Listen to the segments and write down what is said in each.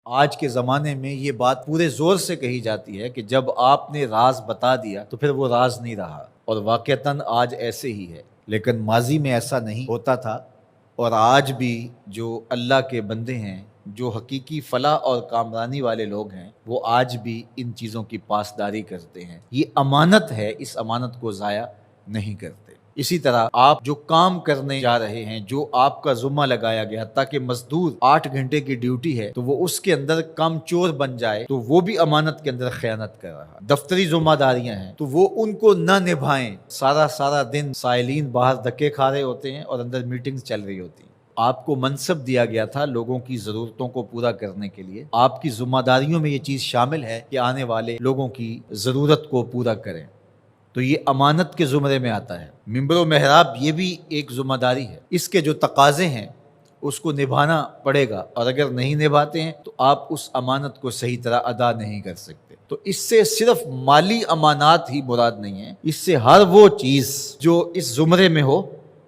آج کے زمانے میں یہ بات پورے زور سے کہی جاتی ہے کہ جب آپ نے راز بتا دیا تو پھر وہ راز نہیں رہا، اور واقعتاً آج ایسے ہی ہے، لیکن ماضی میں ایسا نہیں ہوتا تھا، اور آج بھی جو اللہ کے بندے ہیں، جو حقیقی فلاح اور کامرانی والے لوگ ہیں، وہ آج بھی ان چیزوں کی پاسداری کرتے ہیں۔ یہ امانت ہے، اس امانت کو ضائع نہیں کرتے۔ اسی طرح آپ جو کام کرنے جا رہے ہیں، جو آپ کا ذمہ لگایا گیا، تاکہ مزدور 8 گھنٹے کی ڈیوٹی ہے تو وہ اس کے اندر کم چور بن جائے، تو وہ بھی امانت کے اندر خیانت کر رہا۔ دفتری ذمہ داریاں ہیں تو وہ ان کو نہ نبھائیں، سارا دن سائلین باہر دھکے کھا رہے ہوتے ہیں اور اندر میٹنگز چل رہی ہوتی ہیں۔ آپ کو منصب دیا گیا تھا لوگوں کی ضرورتوں کو پورا کرنے کے لیے، آپ کی ذمہ داریوں میں یہ چیز شامل ہے کہ آنے والے لوگوں کی ضرورت کو پورا کریں، تو یہ امانت کے زمرے میں آتا ہے۔ ممبر و محراب یہ بھی ایک ذمہ داری ہے، اس کے جو تقاضے ہیں اس کو نبھانا پڑے گا، اور اگر نہیں نبھاتے ہیں تو آپ اس امانت کو صحیح طرح ادا نہیں کر سکتے۔ تو اس سے صرف مالی امانات ہی مراد نہیں ہیں، اس سے ہر وہ چیز جو اس زمرے میں ہو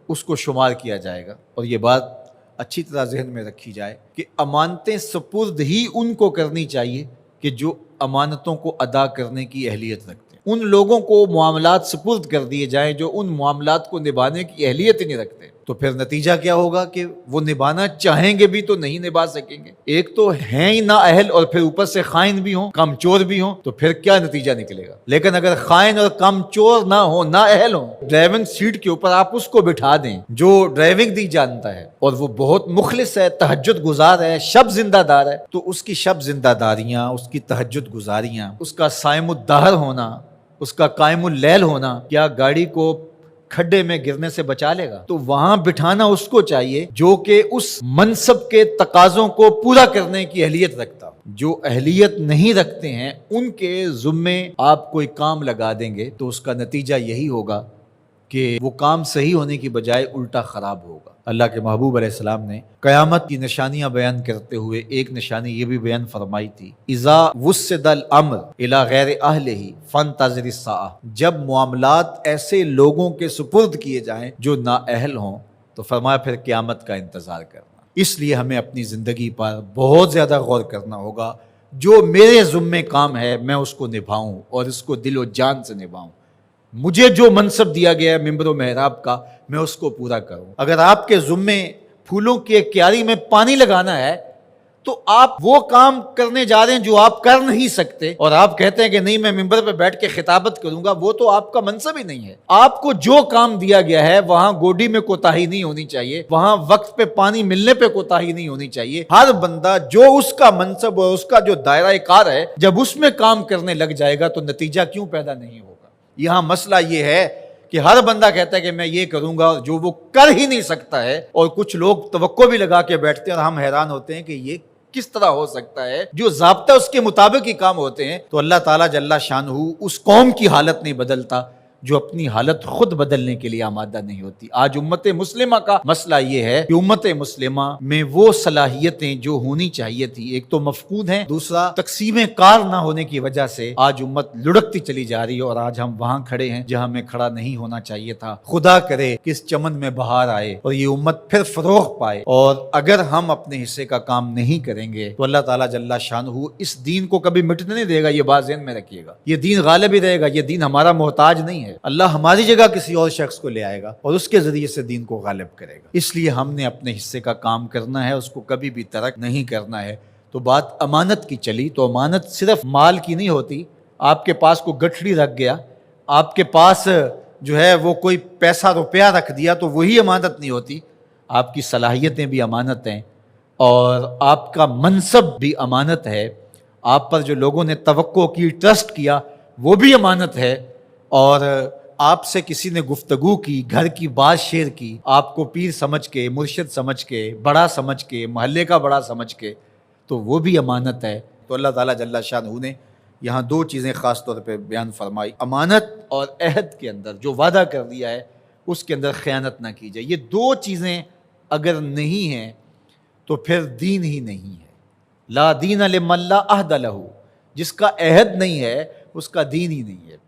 اس کو شمار کیا جائے گا۔ اور یہ بات اچھی طرح ذہن میں رکھی جائے کہ امانتیں سپرد ہی ان کو کرنی چاہیے کہ جو امانتوں کو ادا کرنے کی اہلیت رکھتے ہیں۔ ان لوگوں کو معاملات سپرد کر دیے جائیں جو ان معاملات کو نبھانے کی اہلیت ہی نہیں رکھتے، تو پھر نتیجہ کیا ہوگا کہ وہ نبھانا چاہیں گے بھی تو نہیں نبھا سکیں گے۔ ایک تو ہیں ہی نااہل، اور پھر اوپر سے خائن بھی ہوں، کم چور بھی ہوں، تو پھر کیا نتیجہ نکلے گا؟ لیکن اگر خائن اور کم چور نہ ہو، نااہل ہوں، ڈرائیونگ سیٹ کے اوپر آپ اس کو بٹھا دیں جو ڈرائیونگ نہیں جانتا ہے اور وہ بہت مخلص ہے، تہجد گزار ہے، شب زندہ دار ہے، تو اس کی شب زندہ داریاں، اس کی تہجد گزاریاں، اس کا صائم الدہر ہونا، اس کا قائم اللیل ہونا، کیا گاڑی کو کھڈے میں گرنے سے بچا لے گا؟ تو وہاں بٹھانا اس کو چاہیے جو کہ اس منصب کے تقاضوں کو پورا کرنے کی اہلیت رکھتا ہو۔ جو اہلیت نہیں رکھتے ہیں ان کے ذمے آپ کوئی کام لگا دیں گے تو اس کا نتیجہ یہی ہوگا کہ وہ کام صحیح ہونے کی بجائے الٹا خراب ہوگا۔ اللہ کے محبوب علیہ السلام نے قیامت کی نشانیاں بیان کرتے ہوئے ایک نشانی یہ بھی بیان فرمائی تھی، اذا وسد الامر الی غیر اہلہ فانتظر الساعہ، جب معاملات ایسے لوگوں کے سپرد کیے جائیں جو نااہل ہوں تو فرمایا پھر قیامت کا انتظار کرنا۔ اس لیے ہمیں اپنی زندگی پر بہت زیادہ غور کرنا ہوگا، جو میرے ذمے کام ہے میں اس کو نبھاؤں اور اس کو دل و جان سے نبھاؤں۔ مجھے جو منصب دیا گیا ہے ممبر و محراب کا، میں اس کو پورا کروں۔ اگر آپ کے ذمے پھولوں کی ایک کیاری میں پانی لگانا ہے تو آپ وہ کام کرنے جا رہے ہیں جو آپ کر نہیں سکتے، اور آپ کہتے ہیں کہ نہیں میں ممبر پہ بیٹھ کے خطابت کروں گا، وہ تو آپ کا منصب ہی نہیں ہے۔ آپ کو جو کام دیا گیا ہے وہاں گوڈی میں کوتاہی نہیں ہونی چاہیے، وہاں وقت پہ پانی ملنے پہ کوتاہی نہیں ہونی چاہیے۔ ہر بندہ جو اس کا منصب اور اس کا جو دائرہ کار ہے، جب اس میں کام کرنے لگ جائے گا تو نتیجہ کیوں پیدا نہیں ہوگا؟ یہاں مسئلہ یہ ہے کہ ہر بندہ کہتا ہے کہ میں یہ کروں گا جو وہ کر ہی نہیں سکتا ہے، اور کچھ لوگ توقع بھی لگا کے بیٹھتے ہیں اور ہم حیران ہوتے ہیں کہ یہ کس طرح ہو سکتا ہے۔ جو ضابطہ اس کے مطابق ہی کام ہوتے ہیں، تو اللہ تعالیٰ جل شانہ اس قوم کی حالت نہیں بدلتا جو اپنی حالت خود بدلنے کے لیے آمادہ نہیں ہوتی۔ آج امت مسلمہ کا مسئلہ یہ ہے کہ امت مسلمہ میں وہ صلاحیتیں جو ہونی چاہیے تھی، ایک تو مفقود ہیں، دوسرا تقسیم کار نہ ہونے کی وجہ سے آج امت لڑکتی چلی جا رہی ہے، اور آج ہم وہاں کھڑے ہیں جہاں ہمیں کھڑا نہیں ہونا چاہیے تھا۔ خدا کرے کہ اس چمن میں بہار آئے اور یہ امت پھر فروغ پائے، اور اگر ہم اپنے حصے کا کام نہیں کریں گے تو اللہ تعالیٰ جل شانہ اس دین کو کبھی مٹنے نہیں دے گا۔ یہ بات ذہن میں رکھیے گا، یہ دین غالب ہی رہے گا، یہ دین ہمارا محتاج نہیں ہے۔ اللہ ہماری جگہ کسی اور شخص کو لے آئے گا اور اس کے ذریعے سے دین کو غالب کرے گا۔ اس لیے ہم نے اپنے حصے کا کام کرنا ہے، اس کو کبھی بھی ترک نہیں کرنا ہے۔ تو بات امانت کی چلی، تو امانت صرف مال کی نہیں ہوتی۔ آپ کے پاس کوئی گٹھڑی رکھ گیا، آپ کے پاس جو ہے وہ کوئی پیسہ روپیہ رکھ دیا، تو وہی امانت نہیں ہوتی۔ آپ کی صلاحیتیں بھی امانت ہیں، اور آپ کا منصب بھی امانت ہے۔ آپ پر جو لوگوں نے توقع کی، ٹرسٹ کیا، وہ بھی امانت ہے۔ اور آپ سے کسی نے گفتگو کی، گھر کی بات شیئر کی، آپ کو پیر سمجھ کے، مرشد سمجھ کے، بڑا سمجھ کے، محلے کا بڑا سمجھ کے، تو وہ بھی امانت ہے۔ تو اللہ تعالیٰ جل شانہ نے یہاں دو چیزیں خاص طور پہ بیان فرمائی، امانت اور عہد کے اندر جو وعدہ کر دیا ہے اس کے اندر خیانت نہ کی جائے۔ یہ دو چیزیں اگر نہیں ہیں تو پھر دین ہی نہیں ہے۔ لا دین لمن لا عہد لہ، جس کا عہد نہیں ہے اس کا دین ہی نہیں ہے۔